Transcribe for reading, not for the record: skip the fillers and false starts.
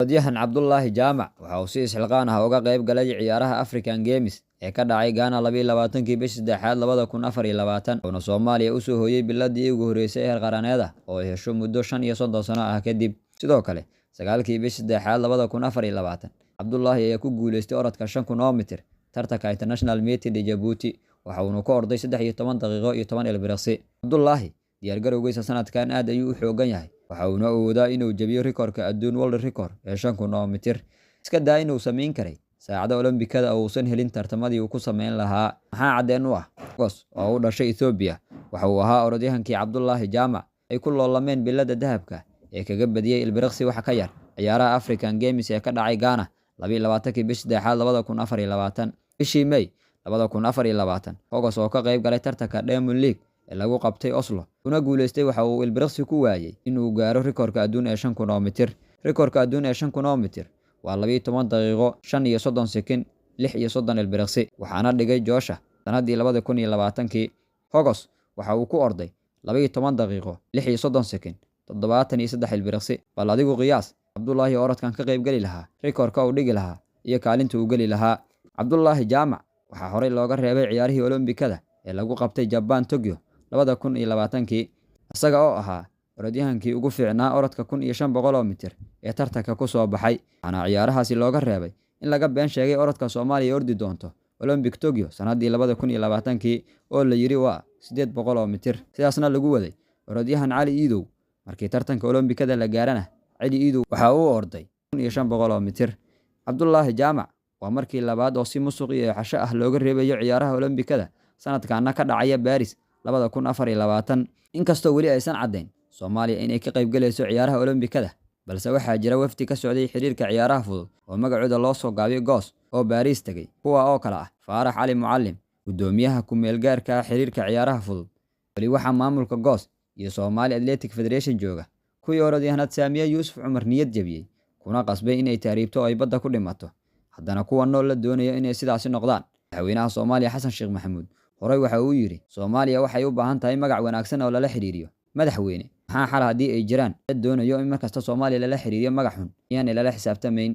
Orodyahan Cabdullaahi Jaamac waxa uu si isxilqaan ah uga qayb galay ciyaaraha African Games ee ka dhacay Ghana 22-kii bishii saddexaad 2024, wuxuuna Soomaaliya u soo hooyay biladii ugu horeysay heer qaraneed ah oo ay hesho muddo 35 sano ah kadib. Sidoo kale, 9-kii bishii saddexaad 2024, Cabdullaahi ayaa ku guuleystay orodka 5,000 oo mitir tartanka International Meeting ee Djibouti, waxa uuna ku orday 13 daqiiqo iyo 10 ilbiriqsi. Cabdullaahi diyaargarowgiisa sanadkan aad ayuu u xoogan yahay, waxa uuna awoodaa inuu jabiyo rikoorka adduun world record ee 5,000 oo mitir. Iska daa inuu samayn karay saacada Olombikada oo uusan helin tartamadii uu ku samayn lahaa. Maxaa cadeen u ah? Gos oo u dhashay Ethiopia, waxa uu ahaa orodyahankii Cabdullaahi Jaamac ay ku loolameen bilada dahabka ee kaga badiyay ilbiriqsi wax ka yar ciyaaraha African Games ee ka dhacay Ghana 22-kii bishii saddexaad 2024. Bishii May 2024, Gos oo ka qayb galay tartanka Diamond League ee lagu qabtay Oslo una guuleystay, waxa uu ilbiriqsi ku waayay inuu gaaro rikoorka adduun ee 5,000 oo mitir. Rikoorka adduun ee 5,000 oo mitir waa 12 daqiiqo 35 sekin 36 ilbiriqsi, waxaana dhigay Joosha sanadii 2020. Gos waxa uu ku orday 12 daqiiqo 36 sekin 73 ilbiriqsi. Bal adigu qiyaas Cabdullaahi orodkan ka qayb gali lahaa, rikoorka uu dhigi lahaa iyo kaalinta uu gali lahaa. Cabdullaahi Jaamac waxaa horey looga reebay ciyaarihii Olombikada ee lagu qabtay Japan Tokyo 2020, isaga oo ahaa orodyahankii ugu fiicnaa orodka 1,500 oo mitir ee tartanka ku soo baxay. Waxaana ciyaarahaasi looga reebay in laga been sheegay orodka Soomaaliya ordi doonto Olympic Tokyo sanadii 2020 oo la yiri waa 800 oo mitir. Sidaasna lagu waday orodyahan Cali Iidow. Markii tartanka Olombikada la gaarana, Cali Iidow waxa uu orday 1,500 oo mitir. Cabdullaahi Jaamac waa markii labaad oo si musuq iyo xasho ah looga reebayo ciyaaraha Olombikada sanadkaana ka dhacaya Paris 2024. Inkastoo weli aysan caddayn Soomaaliya inay ka qayb galayso ciyaaraha Olombikada, balse waxaa jira wafdi ka socday xiriirka ciyaaraha fudud oo magacooda loo soo gaabiyo Gos oo Paris tagay, kuwa oo kala ah Faarax Cali Mucallim, gudoomiyaha ku meel gaarka ah xiriirka ciyaaraha fudud. Weli waxaa maamulka Gos iyo Somali Athletic Federation jooga kuwii orodyahanad Saamiya Yuusuf Cumar niyad jabiyay kuna qasbay inay taariibto oo ay badda ku dhimato. Haddana kuwa nool la doonayo inay sidaasi noqdaan. Madaxweynaha Soomaaliya Xasan Sheekh Maxamuud horey waxa uu yiri Soomaaliya waxay u baahan tahay magac wanaagsan oo lala xiriiriyo. Madaxweyne, maxaa xal haddii ay jiraan dad doonayo in markasta Soomaaliya lala xiriiriyo magac xun iyaan lala xisaabtamayn?